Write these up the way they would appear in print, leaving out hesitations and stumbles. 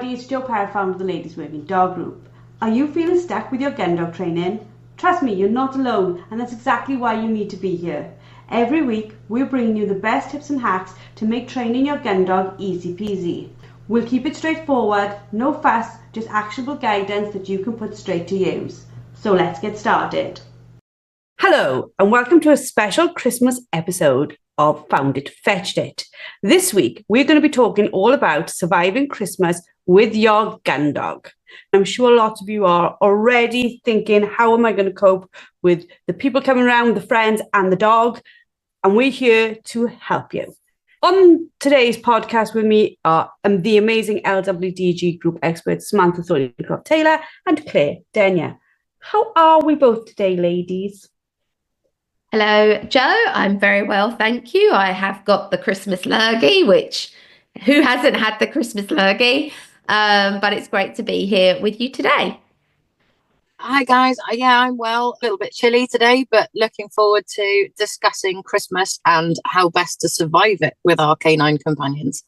It's Jo, founder of the Ladies Working Dog Group. Are you feeling stuck with your Gundog training? Trust me, you're not alone, and that's exactly why you need to be here. Every week, we're bringing you the best tips and hacks to make training your Gundog easy peasy. We'll keep it straightforward, no fuss, just actionable guidance that you can put straight to use. So let's get started. Hello, and welcome to a special Christmas episode of Found It, Fetched It. This week, we're going to be talking all about surviving Christmas with your Gundog. I'm sure lots of you are already thinking, how am I going to cope with the people coming around, the friends and the dog? And we're here to help you. On today's podcast with me are the amazing LWDG group experts, Samantha, Thorneycroft-Taylor and Claire Denia. How are we both today, ladies? Hello, Jo. I'm very well, thank you. I have got the Christmas lurgy, which who hasn't had the Christmas lurgy? But it's great to be here with you today. Hi guys, yeah, I'm well. A little bit chilly today, but looking forward to discussing Christmas and how best to survive it with our canine companions.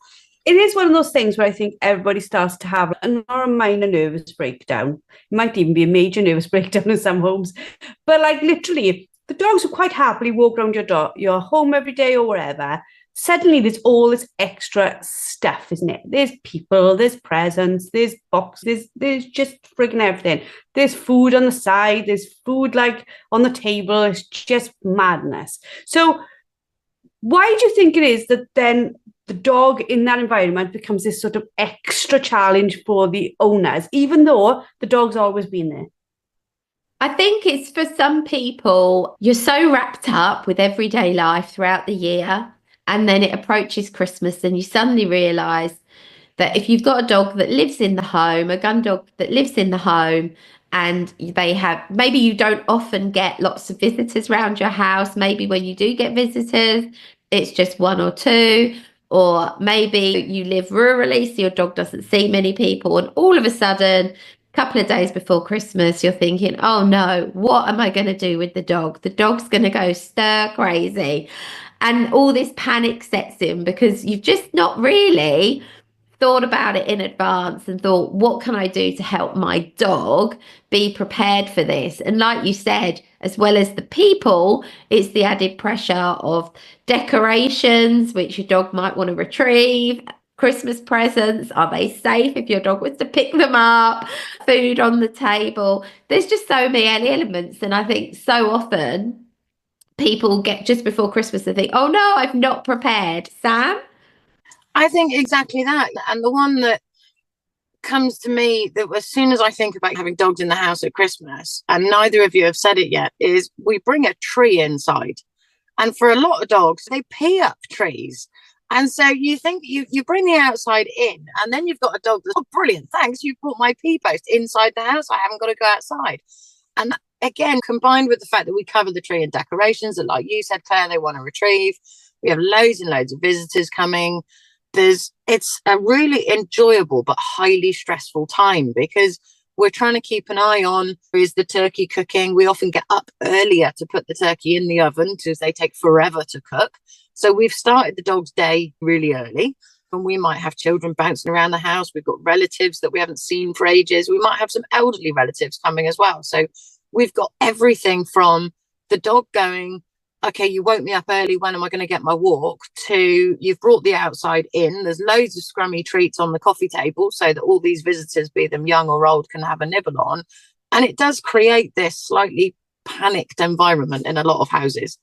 It is one of those things where I think everybody starts to have a minor nervous breakdown. It might even be a major nervous breakdown in some homes. But like literally, the dogs will quite happily walk around your home every day or wherever. Suddenly there's all this extra stuff, isn't it? There's people, there's presents, there's boxes, there's just frigging everything. There's food on the side, there's food like on the table. It's just madness. So why do you think it is that then the dog in that environment becomes this sort of extra challenge for the owners, even though the dog's always been there? I think it's for some people, you're so wrapped up with everyday life throughout the year. And then it approaches Christmas and you suddenly realise that if you've got a dog that lives in the home, a gun dog that lives in the home, and they have, maybe you don't often get lots of visitors around your house. Maybe when you do get visitors, it's just one or two, or maybe you live rurally, so your dog doesn't see many people. And all of a sudden, a couple of days before Christmas, you're thinking, oh no, what am I going to do with the dog? The dog's going to go stir crazy. And all this panic sets in because you've just not really thought about it in advance and thought, what can I do to help my dog be prepared for this? And like you said, as well as the people, it's the added pressure of decorations, which your dog might want to retrieve, Christmas presents, are they safe if your dog was to pick them up, food on the table. There's just so many elements. And I think so often people get just before Christmas and think, oh no, I've not prepared. Sam? I think exactly that. And the one that comes to me that as soon as I think about having dogs in the house at Christmas, and neither of you have said it yet, is we bring a tree inside. And for a lot of dogs, they pee up trees. And so you think you bring the outside in, and then you've got a dog that's, oh, brilliant, thanks, you've brought my pee post inside the house. I haven't got to go outside. And again, combined with the fact that we cover the tree in decorations that, like you said, Claire, they want to retrieve. We have loads and loads of visitors coming. It's a really enjoyable but highly stressful time because we're trying to keep an eye on, is the turkey cooking? We often get up earlier to put the turkey in the oven because they take forever to cook. So we've started the dog's day really early. And we might have children bouncing around the house. We've got relatives that we haven't seen for ages. We might have some elderly relatives coming as well. So we've got everything from the dog going, okay, you woke me up early, when am I going to get my walk, to you've brought the outside in. There's loads of scrummy treats on the coffee table so that all these visitors, be them young or old, can have a nibble on. And it does create this slightly panicked environment in a lot of houses.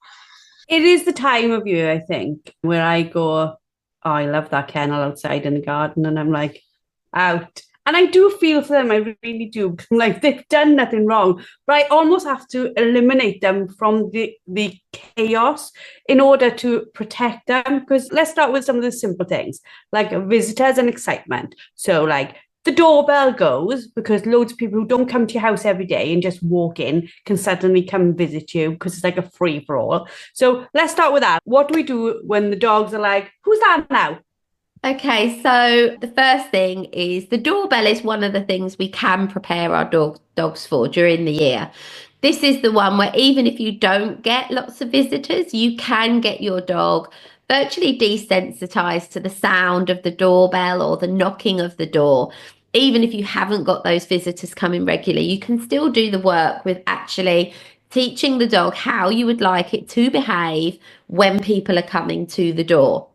It is the time of year, I think, where I go, oh, I love that kennel outside in the garden, and I'm like, out. And I do feel for them, I really do. Like, they've done nothing wrong, but I almost have to eliminate them from the chaos in order to protect them. Because let's start with some of the simple things, like visitors and excitement. So like the doorbell goes because loads of people who don't come to your house every day and just walk in can suddenly come visit you because it's like a free for all. So let's start with that. What do we do when the dogs are like, who's that now? Okay, so the first thing is the doorbell is one of the things we can prepare our dogs for during the year. This is the one where even if you don't get lots of visitors, you can get your dog virtually desensitized to the sound of the doorbell or the knocking of the door. Even if you haven't got those visitors coming regularly, you can still do the work with actually teaching the dog how you would like it to behave when people are coming to the door.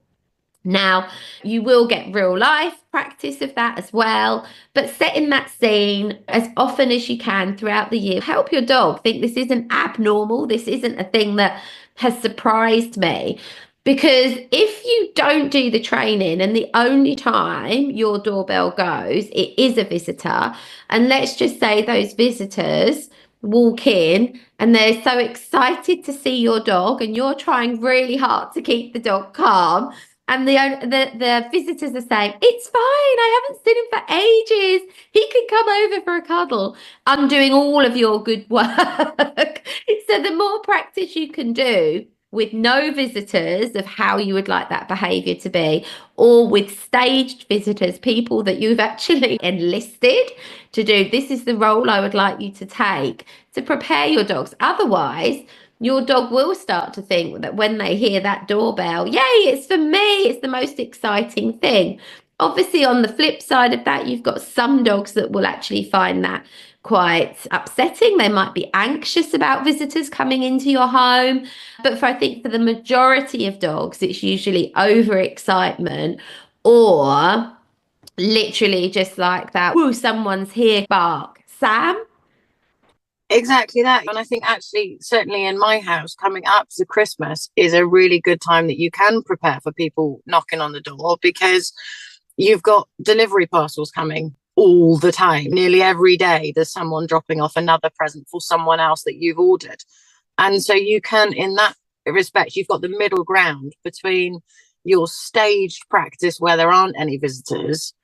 Now, you will get real life practice of that as well, but setting that scene as often as you can throughout the year, help your dog think this isn't abnormal. This isn't a thing that has surprised me. Because if you don't do the training and the only time your doorbell goes, it is a visitor, and let's just say those visitors walk in and they're so excited to see your dog and you're trying really hard to keep the dog calm, and the visitors are saying, it's fine, I haven't seen him for ages, he can come over for a cuddle, undoing all of your good work. So the more practice you can do with no visitors of how you would like that behavior to be, or with staged visitors, people that you've actually enlisted to do, this is the role I would like you to take to prepare your dogs. Otherwise, your dog will start to think that when they hear that doorbell, yay, it's for me, it's the most exciting thing. Obviously, on the flip side of that, you've got some dogs that will actually find that quite upsetting. They might be anxious about visitors coming into your home. But I think for the majority of dogs, it's usually overexcitement or literally just like that, woo, someone's here bark. Sam? Exactly that. And I think actually, certainly in my house, coming up to Christmas is a really good time that you can prepare for people knocking on the door, because you've got delivery parcels coming all the time. Nearly every day, there's someone dropping off another present for someone else that you've ordered. And so you can, in that respect, you've got the middle ground between your staged practice where there aren't any visitors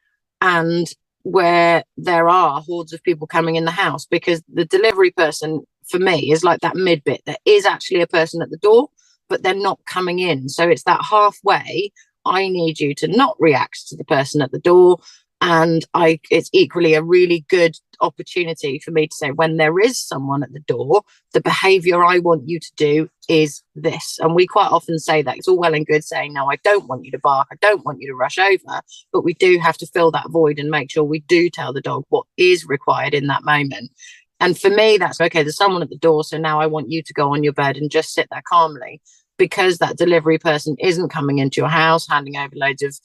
and where there are hordes of people coming in the house, because the delivery person for me is like that mid bit. There is actually a person at the door, but they're not coming in. So it's that halfway. I need you to not react to the person at the door. And it's equally a really good opportunity for me to say, when there is someone at the door, the behavior I want you to do is this. And we quite often say that. It's all well and good saying, no, I don't want you to bark, I don't want you to rush over, but we do have to fill that void and make sure we do tell the dog what is required in that moment. And for me, that's okay, there's someone at the door, so now I want you to go on your bed and just sit there calmly, because that delivery person isn't coming into your house handing over loads of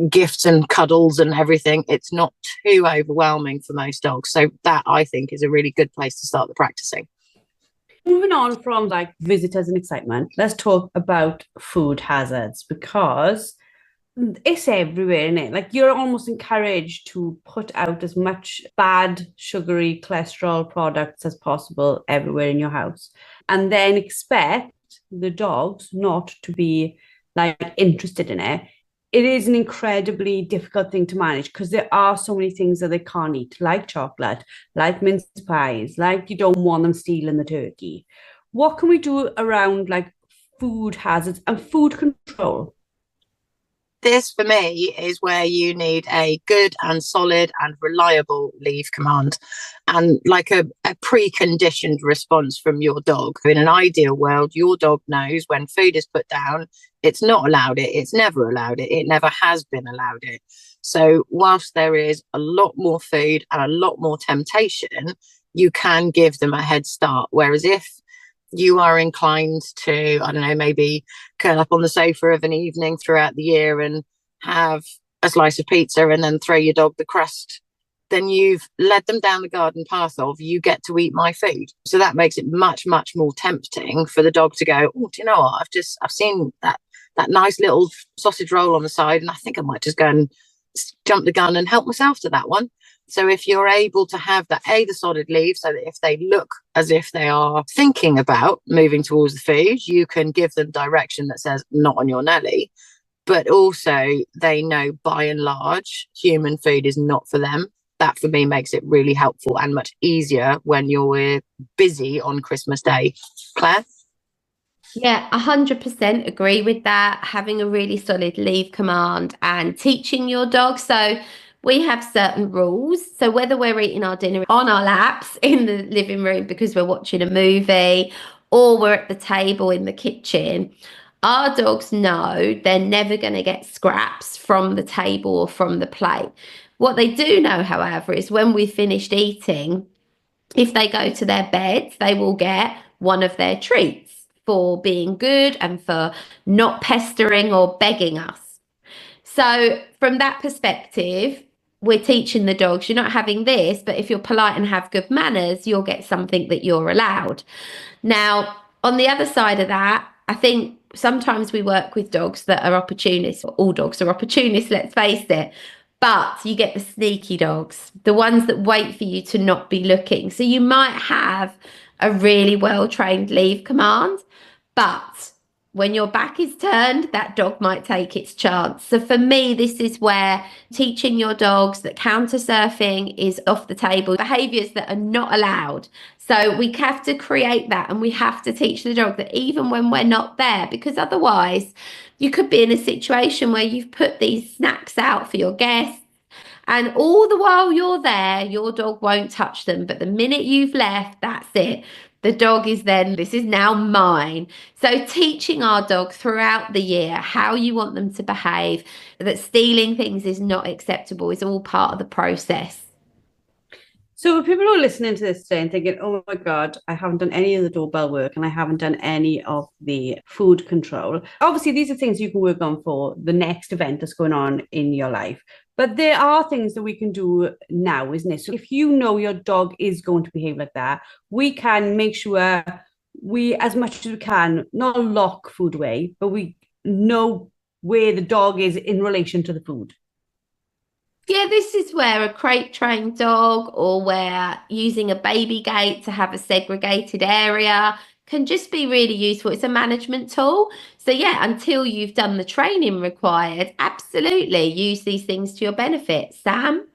gifts and cuddles and everything. It's not too overwhelming for most dogs. So that, I think, is a really good place to start the practicing. Moving on from like visitors and excitement, let's talk about food hazards, because it's everywhere, isn't it? Like, you're almost encouraged to put out as much bad, sugary, cholesterol products as possible everywhere in your house, and then expect the dogs not to be like interested in it. It is an incredibly difficult thing to manage, because there are so many things that they can't eat, like chocolate, like mince pies, like you don't want them stealing the turkey. What can we do around like food hazards and food control? This, for me, is where you need a good and solid and reliable leave command, and like a preconditioned response from your dog. In an ideal world, your dog knows when food is put down, it's not allowed it, it's never allowed it, it never has been allowed it. So whilst there is a lot more food and a lot more temptation, you can give them a head start. Whereas if you are inclined to, I don't know, maybe curl up on the sofa of an evening throughout the year and have a slice of pizza and then throw your dog the crust, then you've led them down the garden path of, you get to eat my food. So that makes it much, much more tempting for the dog to go, oh, do you know what? I've seen that nice little sausage roll on the side, and I think I might just go and jump the gun and help myself to that one. So if you're able to have that, the solid leave, so that if they look as if they are thinking about moving towards the food, you can give them direction that says, not on your Nelly. But also they know, by and large, human food is not for them. That, for me, makes it really helpful and much easier when you're busy on Christmas Day. Claire? Yeah, 100% agree with that. Having a really solid leave command and teaching your dog. So we have certain rules. So whether we're eating our dinner on our laps in the living room because we're watching a movie or we're at the table in the kitchen, our dogs know they're never going to get scraps from the table or from the plate. What they do know, however, is when we've finished eating, if they go to their beds, they will get one of their treats for being good and for not pestering or begging us. So, from that perspective, we're teaching the dogs you're not having this, but if you're polite and have good manners, you'll get something that you're allowed. Now, on the other side of that, I think sometimes we work with dogs that are opportunists. All dogs are opportunists, let's face it. But you get the sneaky dogs, the ones that wait for you to not be looking. So you might have a really well trained leave command, but when your back is turned, that dog might take its chance. So for me, this is where teaching your dogs that counter surfing is off the table, behaviors that are not allowed. So we have to create that, and we have to teach the dog that even when we're not there, because otherwise you could be in a situation where you've put these snacks out for your guests, and all the while you're there, your dog won't touch them. But the minute you've left, that's it. The dog is then, this is now mine. So teaching our dog throughout the year how you want them to behave, that stealing things is not acceptable, is all part of the process. So for people who are listening to this today and thinking, oh my God, I haven't done any of the doorbell work and I haven't done any of the food control. Obviously, these are things you can work on for the next event that's going on in your life. But there are things that we can do now, isn't it? So if you know your dog is going to behave like that, we can make sure we, as much as we can, not lock food away, but we know where the dog is in relation to the food. Yeah, this is where a crate trained dog or where using a baby gate to have a segregated area can just be really useful. It's a management tool. So, yeah, until you've done the training required, absolutely use these things to your benefit. Sam?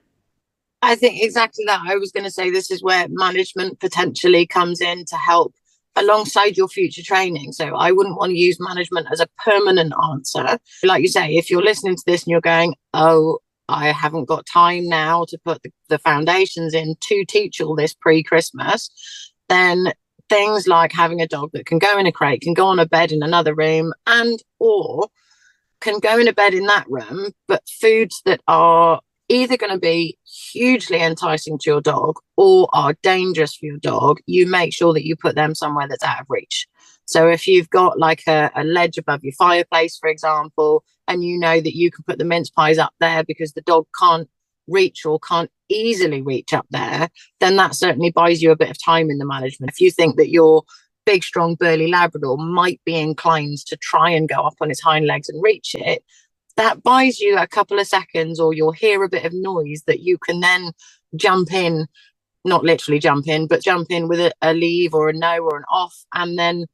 I think exactly that. I was going to say this is where management potentially comes in to help alongside your future training. So I wouldn't want to use management as a permanent answer. Like you say, if you're listening to this and you're going, oh, I haven't got time now to put the foundations in to teach all this pre-Christmas, then things like having a dog that can go in a crate, can go on a bed in another room, and or can go in a bed in that room, but foods that are either going to be hugely enticing to your dog or are dangerous for your dog, you make sure that you put them somewhere that's out of reach. So if you've got like a ledge above your fireplace, for example, and you know that you can put the mince pies up there because the dog can't reach or can't easily reach up there, then that certainly buys you a bit of time in the management. If you think that your big, strong, burly Labrador might be inclined to try and go up on its hind legs and reach it, that buys you a couple of seconds, or you'll hear a bit of noise that you can then jump in, not literally jump in, but jump in with a leave or a no or an off, and then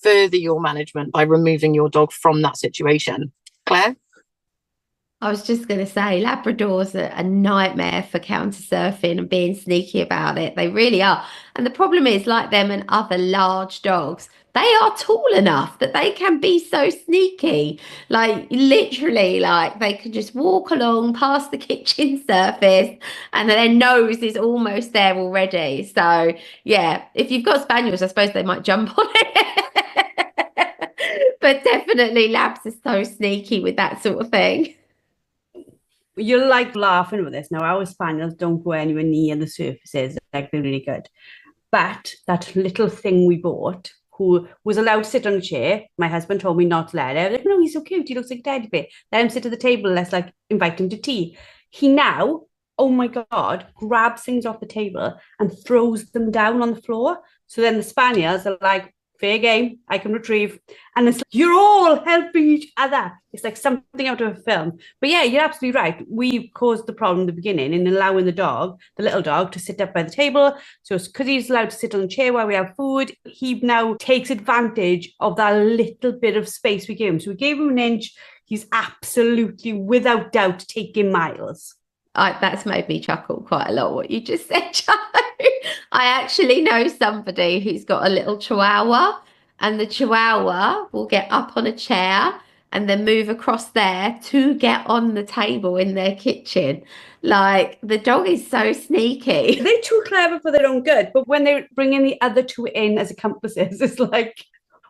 further your management by removing your dog from that situation. Claire? I was just going to say, Labradors are a nightmare for counter surfing and being sneaky about it. They really are. And the problem is, like them and other large dogs, they are tall enough that they can be so sneaky. Like literally, like they can just walk along past the kitchen surface and their nose is almost there already. So yeah, if you've got Spaniels, I suppose they might jump on it. But definitely Labs are so sneaky with that sort of thing. You're like laughing with this now. Our spaniels don't go anywhere near the surfaces, like they're really good. But that little thing we bought, who was allowed to sit on a chair, my husband told me not to let her. I was like, no, he's so cute. He looks like a teddy bear. Let him sit at the table. Let's like invite him to tea. He now, oh my God, grabs things off the table and throws them down on the floor. So then the spaniels are like, fair game, I can retrieve. And it's like, you're all helping each other. It's like something out of a film. But yeah, you're absolutely right. We caused the problem in the beginning in allowing the dog, the little dog, to sit up by the table. So it's because he's allowed to sit on the chair while we have food, he now takes advantage of that little bit of space we gave him. So we gave him an inch. He's absolutely, without doubt, taking miles. That's made me chuckle quite a lot, what you just said, Joe. I actually know somebody who's got a little chihuahua and the chihuahua will get up on a chair and then move across there to get on the table in their kitchen. Like, the dog is so sneaky. They're too clever for their own good, but when they bring in the other two in as accomplices, it's like,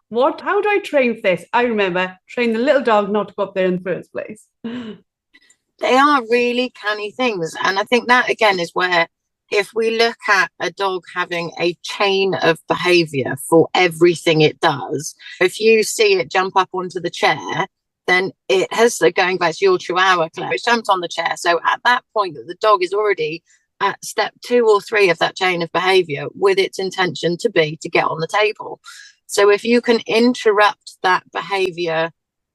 what? How do I train for this? I remember train the little dog not to go up there in the first place. They are really canny things. And I think that, again, is where if we look at a dog having a chain of behavior for everything it does, if you see it jump up onto the chair, then it has, going back to your chihuahua, Claire, it jumps on the chair. So at that point, the dog is already at step 2 or 3 of that chain of behavior with its intention to get on the table. So if you can interrupt that behavior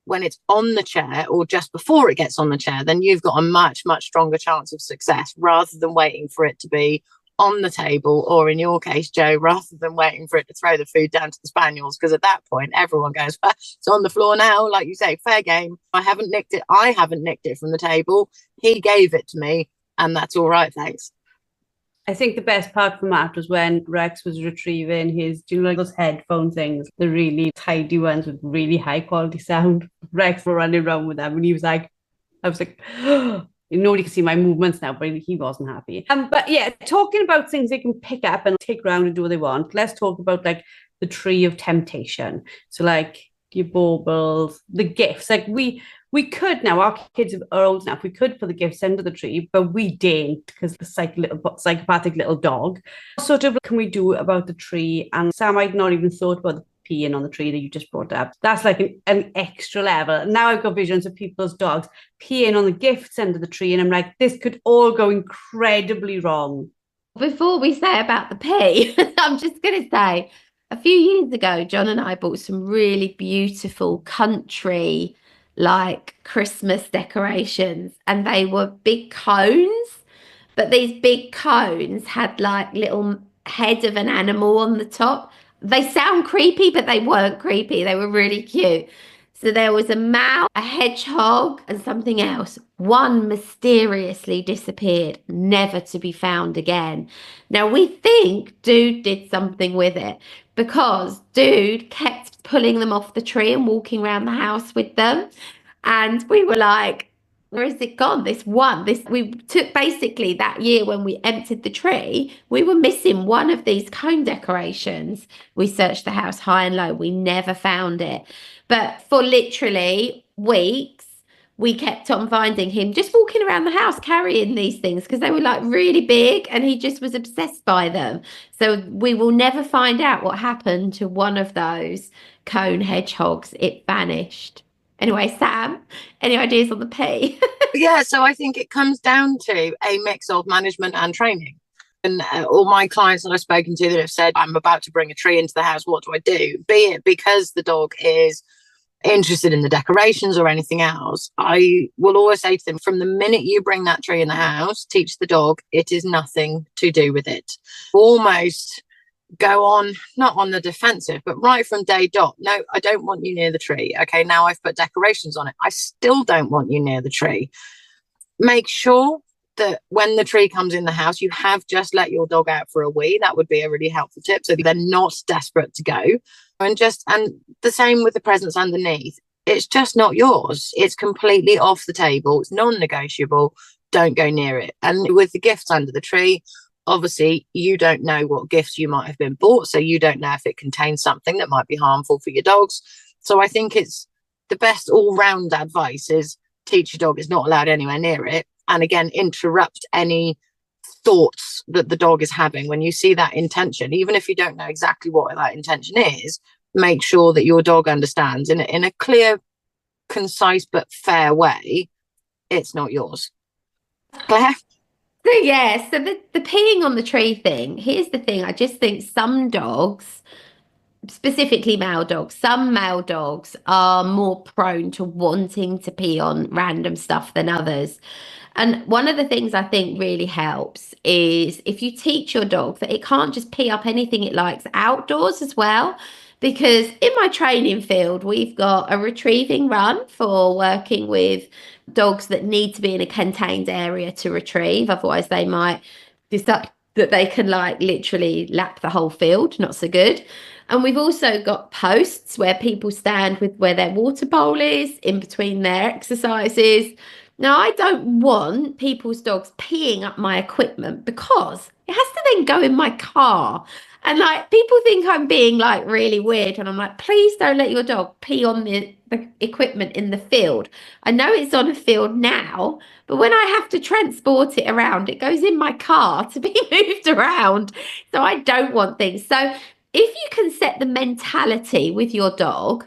when it's on the chair or just before it gets on the chair, then you've got a much, much stronger chance of success rather than waiting for it to be on the table, or in your case, Jo, rather than waiting for it to throw the food down to the spaniels, because at that point everyone goes, well, it's on the floor now, like you say, fair game. I haven't nicked it from the table. He gave it to me, and that's all right, thanks. I think the best part from that was when Rex was retrieving his, like those headphone things, the really tidy ones with really high quality sound. Rex were running around with them, and he was like, I was like, nobody can see my movements now, but he wasn't happy. But yeah, talking about things they can pick up and take around and do what they want, let's talk about like the tree of temptation. So like your baubles, the gifts. Like we could now, our kids are old enough, we could put the gifts under the tree, but we didn't because the psychopathic little dog. What sort of can we do about the tree? And Sam, I'd not even thought about the peeing on the tree that you just brought up. That's like an extra level. Now I've got visions of people's dogs peeing on the gifts under the tree, and I'm like, this could all go incredibly wrong. Before we say about the pee, I'm just going to say, a few years ago, John and I bought some really beautiful country like Christmas decorations, and they were big cones, but these big cones had like little head of an animal on the top. They sound creepy, but they weren't creepy. They were really cute. So there was a mouse, a hedgehog, and something else. One mysteriously disappeared, never to be found again. Now we think Dude did something with it, because Dude kept pulling them off the tree and walking around the house with them. And we were like, where has it gone? We took basically that year when we emptied the tree, we were missing one of these cone decorations. We searched the house high and low. We never found it. But for literally weeks, we kept on finding him just walking around the house carrying these things because they were like really big, and he just was obsessed by them. So we will never find out what happened to one of those cone hedgehogs. It vanished. Anyway, Sam, any ideas on the pee? Yeah, so I think it comes down to a mix of management and training. And all my clients that I've spoken to that have said, I'm about to bring a tree into the house, what do I do? Be it because the dog is interested in the decorations or anything else, I will always say to them, from the minute you bring that tree in the house, teach the dog it is nothing to do with it. Almost go on, not on the defensive, but right from day dot. No, I don't want you near the tree. Okay, now I've put decorations on it. I still don't want you near the tree. Make sure that when the tree comes in the house, you have just let your dog out for a wee. That would be a really helpful tip, so they're not desperate to go. And the same with the presents underneath. It's just not yours. It's completely off the table. It's non-negotiable. Don't go near it. And with the gifts under the tree, obviously, you don't know what gifts you might have been bought, so you don't know if it contains something that might be harmful for your dogs. So I think it's the best all-round advice is teach your dog it's not allowed anywhere near it. And again, interrupt any thoughts that the dog is having. When you see that intention, even if you don't know exactly what that intention is, make sure that your dog understands in a clear, concise, but fair way, it's not yours. Claire? So yeah, so the peeing on the tree thing, here's the thing. I just think some dogs, specifically male dogs, some male dogs are more prone to wanting to pee on random stuff than others. And one of the things I think really helps is if you teach your dog that it can't just pee up anything it likes outdoors as well. Because in my training field, we've got a retrieving run for working with dogs that need to be in a contained area to retrieve. Otherwise, they might decide that they can like literally lap the whole field. Not so good. And we've also got posts where people stand with where their water bowl is in between their exercises. Now, I don't want people's dogs peeing up my equipment because it has to then go in my car. And like people think I'm being like really weird. And I'm like, please don't let your dog pee on the equipment in the field. I know it's on a field now, but when I have to transport it around, it goes in my car to be moved around. So I don't want things. So if you can set the mentality with your dog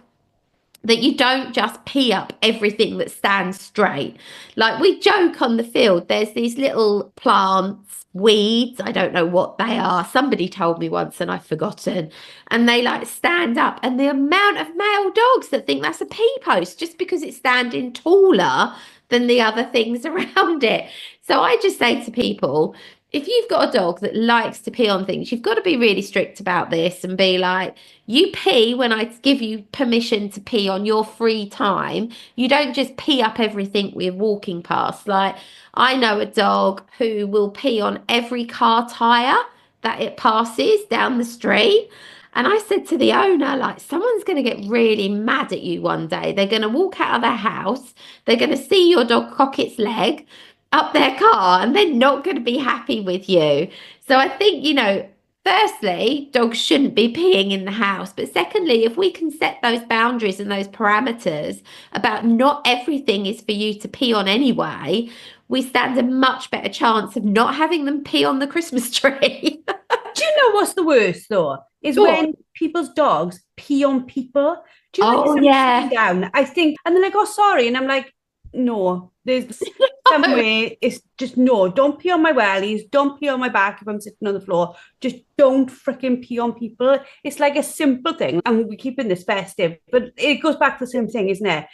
that you don't just pee up everything that stands straight. Like we joke on the field, there's these little plants, weeds, I don't know what they are. Somebody told me once and I've forgotten. And they like stand up, and the amount of male dogs that think that's a pee post just because it's standing taller than the other things around it. So I just say to people, if you've got a dog that likes to pee on things, you've got to be really strict about this and be like, you pee when I give you permission to pee on your free time. You don't just pee up everything we're walking past. Like, I know a dog who will pee on every car tire that it passes down the street. And I said to the owner, like, someone's going to get really mad at you one day. They're going to walk out of their house. They're going to see your dog cock its leg up their car, and they're not going to be happy with you. So I think, firstly, dogs shouldn't be peeing in the house. But secondly, if we can set those boundaries and those parameters about not everything is for you to pee on anyway, we stand a much better chance of not having them pee on the Christmas tree. Do you know what's the worst though? Is when people's dogs pee on people. Do you Oh, yeah. Down? I think, and they're like, oh, sorry. And I'm like, no, there's some way. It's just, no, don't pee on my wellies. Don't pee on my back if I'm sitting on the floor. Just don't freaking pee on people. It's like a simple thing. And we keep in this festive, but it goes back to the same thing, isn't it?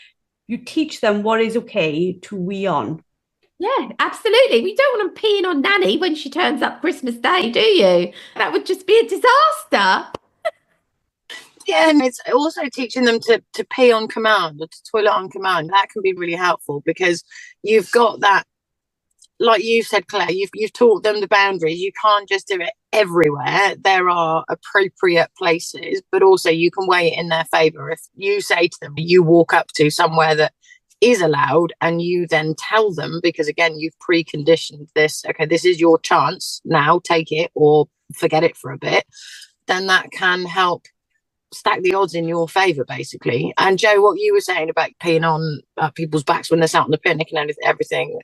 You teach them what is okay to wee on. Yeah, absolutely. We don't want them peeing on Nanny when she turns up Christmas Day, do you? That would just be a disaster. Yeah, and it's also teaching them to pee on command or to toilet on command. That can be really helpful because you've got that, like you said, Claire, you've taught them the boundaries. You can't just do it everywhere. There are appropriate places, but also you can weigh it in their favour. If you say to them, you walk up to somewhere that is allowed and you then tell them, because again, you've preconditioned this, okay, this is your chance now, take it or forget it for a bit, then that can help stack the odds in your favour, basically. And Jo, what you were saying about peeing on people's backs when they're sat on the picnic and everything,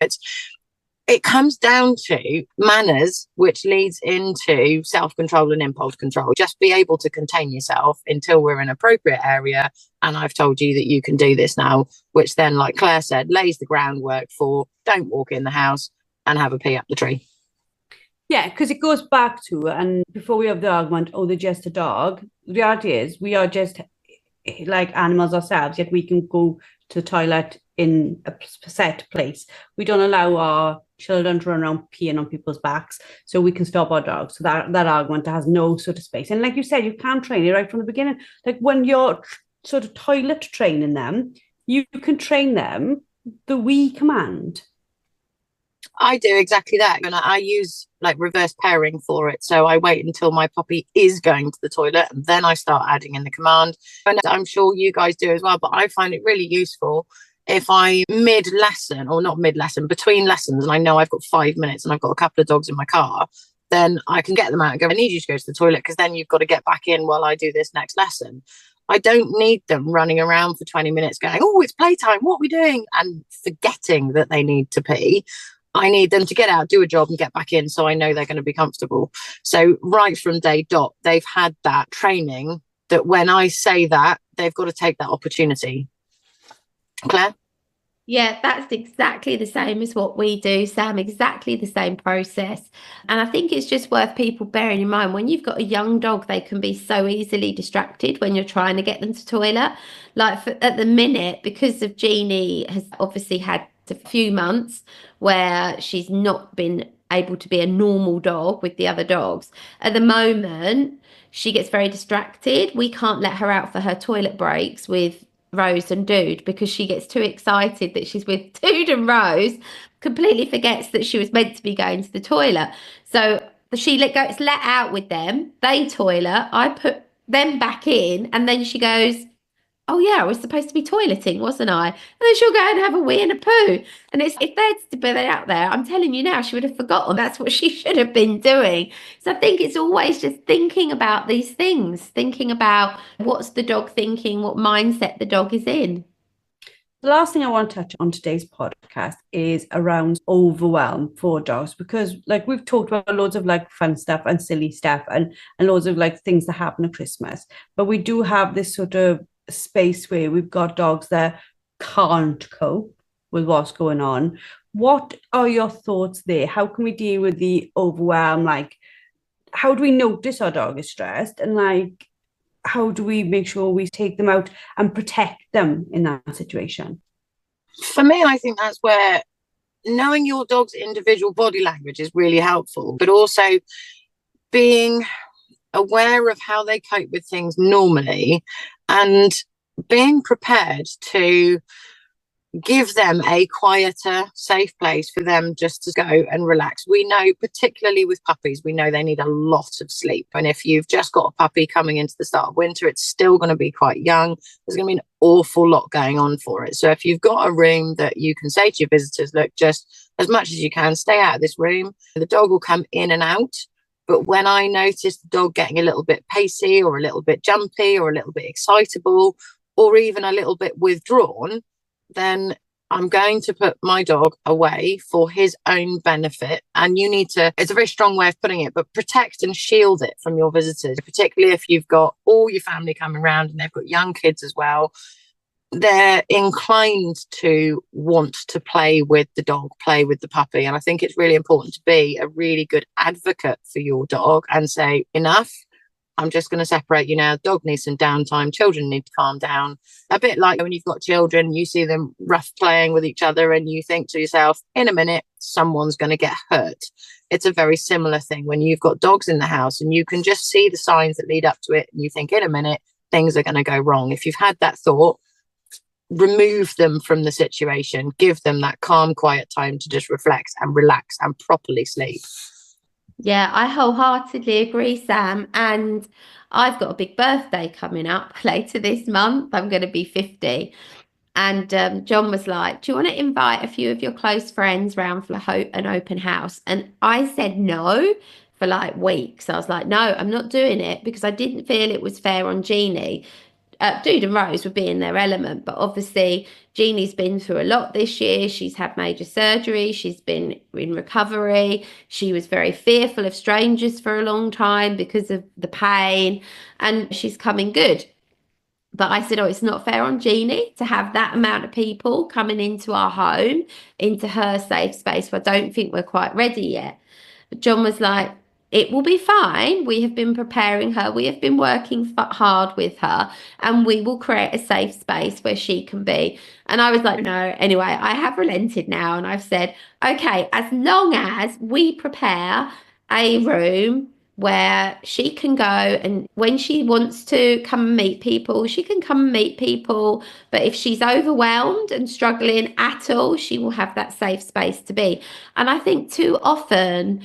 it comes down to manners, which leads into self-control and impulse control. Just be able to contain yourself until we're in an appropriate area. And I've told you that you can do this now, which then, like Claire said, lays the groundwork for don't walk in the house and have a pee up the tree. Yeah, because it goes back to, and before we have the argument, oh, they're just a dog. The reality is we are just like animals ourselves, yet we can go to the toilet in a set place. We don't allow our children to run around peeing on people's backs, so we can stop our dogs. So that argument has no sort of space. And like you said, you can train it right from the beginning. Like when you're sort of toilet training them, you can train them the we command. I do exactly that, and I use like reverse pairing for it. So I wait until my puppy is going to the toilet and then I start adding in the command. And I'm sure you guys do as well, but I find it really useful if I mid-lesson, or not mid-lesson, between lessons, and I know I've got 5 minutes and I've got a couple of dogs in my car, then I can get them out and go, I need you to go to the toilet because then you've got to get back in while I do this next lesson. I don't need them running around for 20 minutes going, oh, it's playtime, what are we doing? And forgetting that they need to pee. I need them to get out, do a job and get back in so I know they're going to be comfortable. So right from day dot, they've had that training that when I say that, they've got to take that opportunity. Claire? Yeah, that's exactly the same as what we do, Sam, exactly the same process. And I think it's just worth people bearing in mind when you've got a young dog, they can be so easily distracted when you're trying to get them to toilet. Like at the minute, because of Jeannie has obviously had a few months where she's not been able to be a normal dog with the other dogs. At the moment, she gets very distracted. We can't let her out for her toilet breaks with Rose and Dude because she gets too excited that she's with Dude and Rose, completely forgets that she was meant to be going to the toilet. So she gets let out with them, they toilet, I put then back in, and then she goes, oh yeah, I was supposed to be toileting, wasn't I? And then she'll go and have a wee and a poo. And it's, if they'd been out there, I'm telling you now, she would have forgotten. That's what she should have been doing. So I think it's always just thinking about these things, thinking about what's the dog thinking, what mindset the dog is in. The last thing I want to touch on today's podcast is around overwhelm for dogs, because like we've talked about loads of like fun stuff and silly stuff and loads of like things that happen at Christmas. But we do have this sort of space where we've got dogs that can't cope with what's going on. What are your thoughts there? How can we deal with the overwhelm? Like, how do we notice our dog is stressed? And like, how do we make sure we take them out and protect them in that situation? For me, I think that's where knowing your dog's individual body language is really helpful, but also being aware of how they cope with things normally and being prepared to give them a quieter, safe place for them just to go and relax. We know, particularly with puppies, we know they need a lot of sleep. And if you've just got a puppy coming into the start of winter, it's still going to be quite young. There's going to be an awful lot going on for it. So if you've got a room that you can say to your visitors, look, just as much as you can, stay out of this room. The dog will come in and out. But when I notice the dog getting a little bit pacey or a little bit jumpy or a little bit excitable or even a little bit withdrawn, then I'm going to put my dog away for his own benefit. And you need to, it's a very strong way of putting it, but protect and shield it from your visitors, particularly if you've got all your family coming around and they've got young kids as well. They're inclined to want to play with the dog, play with the puppy. And I think it's really important to be a really good advocate for your dog and say, enough. I'm just going to separate you now. Dog needs some downtime. Children need to calm down. A bit like when you've got children, you see them rough playing with each other and you think to yourself, in a minute, someone's going to get hurt. It's a very similar thing when you've got dogs in the house and you can just see the signs that lead up to it. And you think, in a minute, things are going to go wrong. If you've had that thought, remove them from the situation. Give them that calm, quiet time to just reflect and relax and properly sleep. Yeah, I wholeheartedly agree, Sam. And I've got a big birthday coming up later this month. I'm going to be 50. And John was like, do you want to invite a few of your close friends round for an open house? And I said no for like weeks. I was like, no, I'm not doing it because I didn't feel it was fair on Jeannie. Dude and Rose would be in their element, but obviously Jeannie's been through a lot this year. She's had major surgery. She's been in recovery. She was very fearful of strangers for a long time because of the pain, and she's coming good. But I said, oh, it's not fair on Jeannie to have that amount of people coming into our home, into her safe space. I don't think we're quite ready yet. But John was like, it will be fine. We have been preparing her. We have been working hard with her, and we will create a safe space where she can be. And I was like, no. Anyway, I have relented now, and I've said, okay, as long as we prepare a room where she can go, and when she wants to come and meet people, she can come and meet people. But if she's overwhelmed and struggling at all, she will have that safe space to be. And I think too often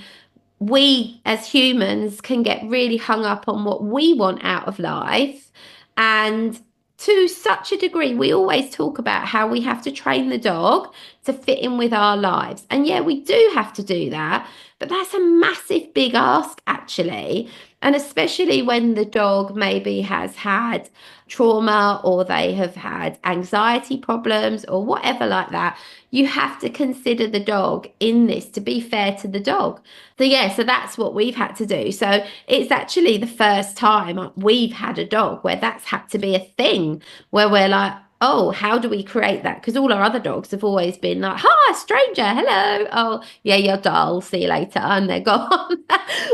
we as humans can get really hung up on what we want out of life. And to such a degree, we always talk about how we have to train the dog to fit in with our lives. And yeah, we do have to do that, but that's a massive big ask, actually. And especially when the dog maybe has had trauma or they have had anxiety problems or whatever like that, you have to consider the dog in this to be fair to the dog. So yeah, so that's what we've had to do. So it's actually the first time we've had a dog where that's had to be a thing, where we're like, oh, how do we create that? Because all our other dogs have always been like, hi, stranger, hello. Oh, yeah, you're dull. See you later. And they're gone.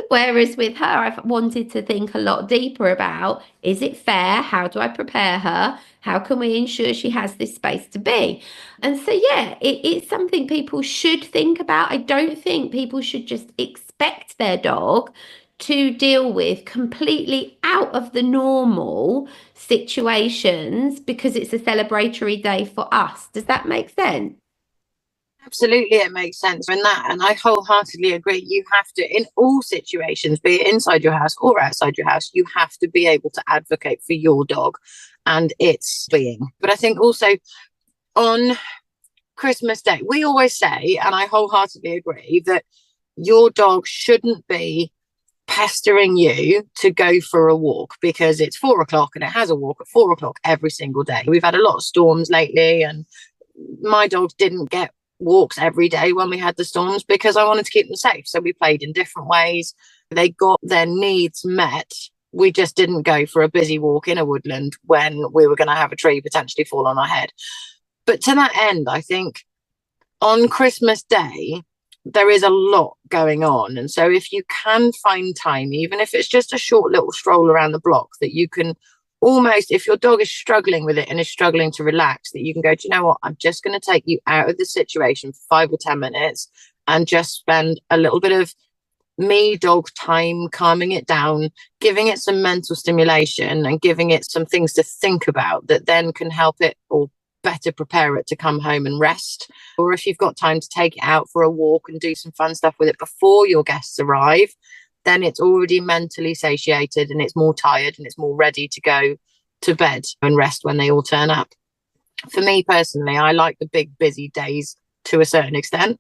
Whereas with her, I've wanted to think a lot deeper about, is it fair? How do I prepare her? How can we ensure she has this space to be? And so, yeah, it's something people should think about. I don't think people should just expect their dog to deal with completely out of the normal situations because it's a celebratory day for us. Does that make sense? Absolutely, it makes sense in that. And I wholeheartedly agree. You have to, in all situations, be it inside your house or outside your house, you have to be able to advocate for your dog and its being. But I think also on Christmas Day, we always say, and I wholeheartedly agree, that your dog shouldn't be pestering you to go for a walk because it's 4 o'clock and it has a walk at 4 o'clock every single day. We've had a lot of storms lately, and my dogs didn't get walks every day when we had the storms because I wanted to keep them safe. So we played in different ways. They got their needs met. We just didn't go for a busy walk in a woodland when we were going to have a tree potentially fall on our head. But to that end, I think on Christmas Day, there is a lot going on. And so if you can find time, even if it's just a short little stroll around the block, that you can almost, if your dog is struggling with it and is struggling to relax, that you can go, do you know what, I'm just going to take you out of the situation for 5 or 10 minutes and just spend a little bit of me dog time, calming it down, giving it some mental stimulation and giving it some things to think about that then can help it or better prepare it to come home and rest. Or if you've got time to take it out for a walk and do some fun stuff with it before your guests arrive, then it's already mentally satiated and it's more tired and it's more ready to go to bed and rest when they all turn up. For me personally, I like the big busy days to a certain extent,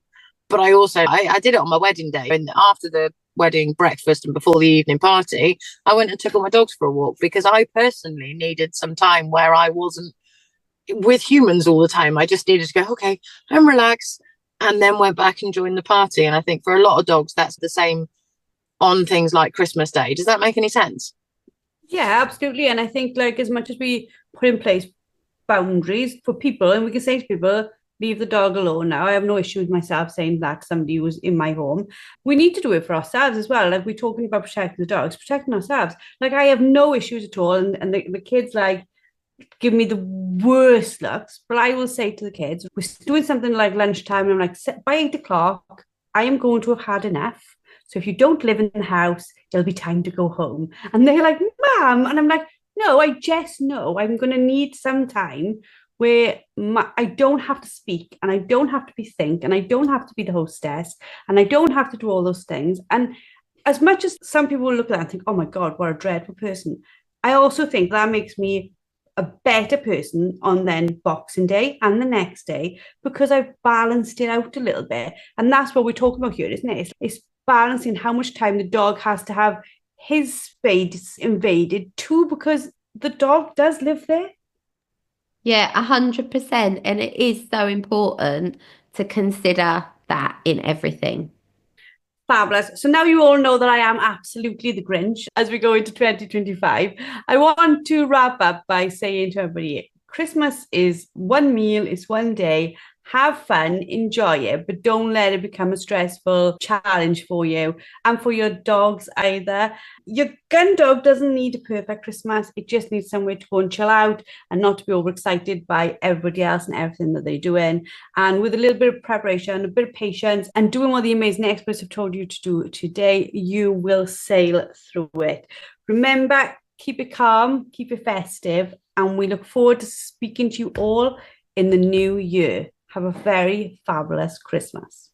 but I also I did it on my wedding day, and after the wedding breakfast and before the evening party, I went and took all my dogs for a walk because I personally needed some time where I wasn't with humans all the time. I just needed to go, okay, and relax, and then went back and joined the party. And I think for a lot of dogs, that's the same on things like Christmas Day. Does that make any sense? Yeah, absolutely. And I think, like, as much as we put in place boundaries for people, and we can say to people, leave the dog alone now. I have no issue with myself saying that to somebody who's in my home. We need to do it for ourselves as well. Like, we're talking about protecting the dogs, protecting ourselves. Like, I have no issues at all. And the kids, like, give me the worst looks. But I will say to the kids, we're doing something like lunchtime, and I'm like, by 8 o'clock, I am going to have had enough. So if you don't live in the house, it'll be time to go home. And they're like, Mom. And I'm like, no, I just know I'm going to need some time where I don't have to speak, and I don't have to be think, and I don't have to be the hostess, and I don't have to do all those things. And as much as some people will look at that and think, oh my God, what a dreadful person, I also think that makes me a better person on then Boxing Day and the next day, because I've balanced it out a little bit. And that's what we're talking about here, isn't it? It's balancing how much time the dog has to have his space invaded too, because the dog does live there. Yeah, 100%. And it is so important to consider that in everything. Fabulous. So now you all know that I am absolutely the Grinch as we go into 2025. I want to wrap up by saying to everybody, Christmas is one meal, it's one day. Have fun, enjoy it, but don't let it become a stressful challenge for you and for your dogs either. Your gun dog doesn't need a perfect Christmas. It just needs somewhere to go and chill out and not to be overexcited by everybody else and everything that they're doing. And with a little bit of preparation, a bit of patience, and doing what the amazing experts have told you to do today, you will sail through it. Remember, keep it calm, keep it festive, and we look forward to speaking to you all in the new year. Have a very fabulous Christmas.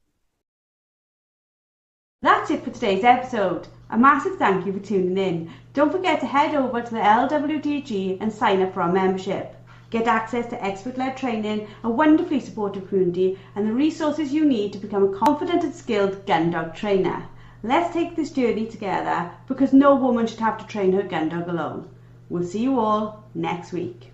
That's it for today's episode. A massive thank you for tuning in. Don't forget to head over to the LWDG and sign up for our membership. Get access to expert-led training, a wonderfully supportive community, and the resources you need to become a confident and skilled gun dog trainer. Let's take this journey together, because no woman should have to train her gun dog alone. We'll see you all next week.